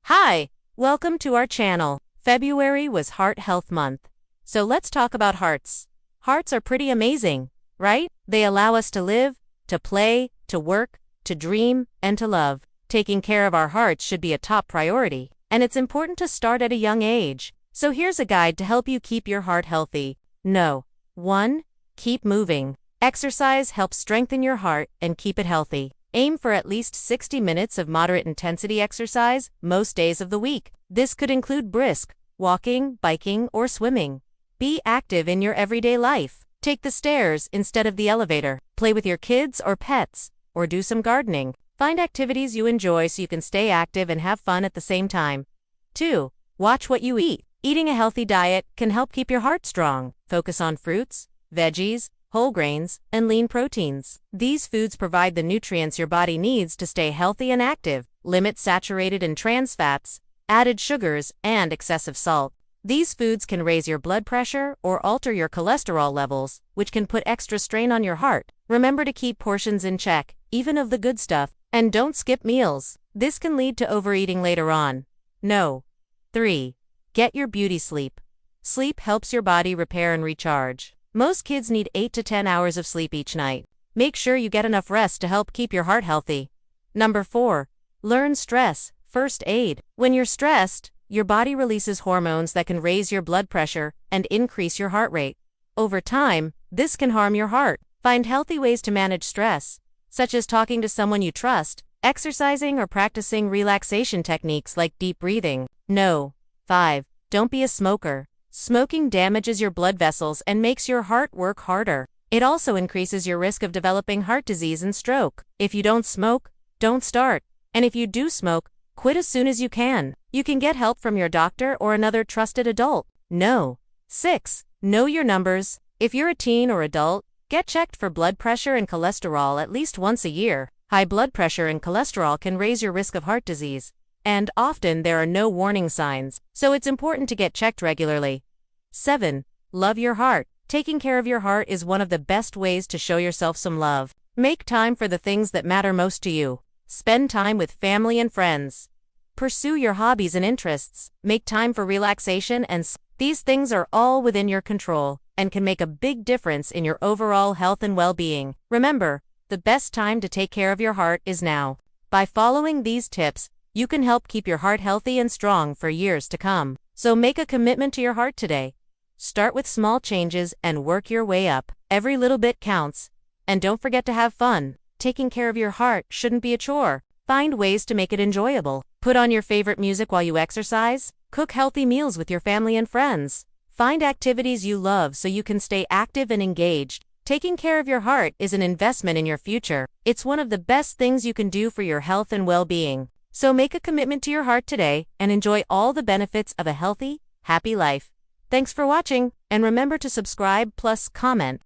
Hi, welcome to our channel. February was Heart Health Month. So let's talk about hearts. Hearts are pretty amazing, right? They allow us to live, to play, to work, to dream, and to love. Taking care of our hearts should be a top priority, and it's important to start at a young age. So here's a guide to help you keep your heart healthy. 1. Keep moving. Exercise helps strengthen your heart and keep it healthy. Aim for at least 60 minutes of moderate intensity exercise most days of the week. This could include brisk walking, biking, or swimming. Be active in your everyday life. Take the stairs instead of the elevator. Play with your kids or pets, or do some gardening. Find activities you enjoy so you can stay active and have fun at the same time. 2. Watch what you eat. Eating a healthy diet can help keep your heart strong. Focus on fruits, veggies, whole grains, and lean proteins. These foods provide the nutrients your body needs to stay healthy and active. Limit saturated and trans fats, added sugars, and excessive salt. These foods can raise your blood pressure or alter your cholesterol levels, which can put extra strain on your heart. Remember to keep portions in check, even of the good stuff, and don't skip meals. This can lead to overeating later on. 3. Get your beauty sleep. Sleep helps your body repair and recharge. Most kids need 8 to 10 hours of sleep each night. Make sure you get enough rest to help keep your heart healthy. 4. Learn stress first aid. When you're stressed, your body releases hormones that can raise your blood pressure and increase your heart rate. Over time, this can harm your heart. Find healthy ways to manage stress, such as talking to someone you trust, exercising, or practicing relaxation techniques like deep breathing. 5. Don't be a smoker. Smoking damages your blood vessels and makes your heart work harder. It also increases your risk of developing heart disease and stroke. If you don't smoke, don't start. And if you do smoke, quit as soon as you can. You can get help from your doctor or another trusted adult. 6. Know your numbers. If you're a teen or adult, get checked for blood pressure and cholesterol at least once a year. High blood pressure and cholesterol can raise your risk of heart disease, and often there are no warning signs, so it's important to get checked regularly. 7. Love your heart. Taking care of your heart is one of the best ways to show yourself some love. Make time for the things that matter most to you. Spend time with family and friends. Pursue your hobbies and interests. Make time for relaxation and these things are all within your control and can make a big difference in your overall health and well-being. Remember, the best time to take care of your heart is now. By following these tips, you can help keep your heart healthy and strong for years to come. So make a commitment to your heart today. Start with small changes and work your way up. Every little bit counts. And don't forget to have fun. Taking care of your heart shouldn't be a chore. Find ways to make it enjoyable. Put on your favorite music while you exercise. Cook healthy meals with your family and friends. Find activities you love so you can stay active and engaged. Taking care of your heart is an investment in your future. It's one of the best things you can do for your health and well-being. So make a commitment to your heart today and enjoy all the benefits of a healthy, happy life. Thanks for watching, and remember to subscribe plus comment.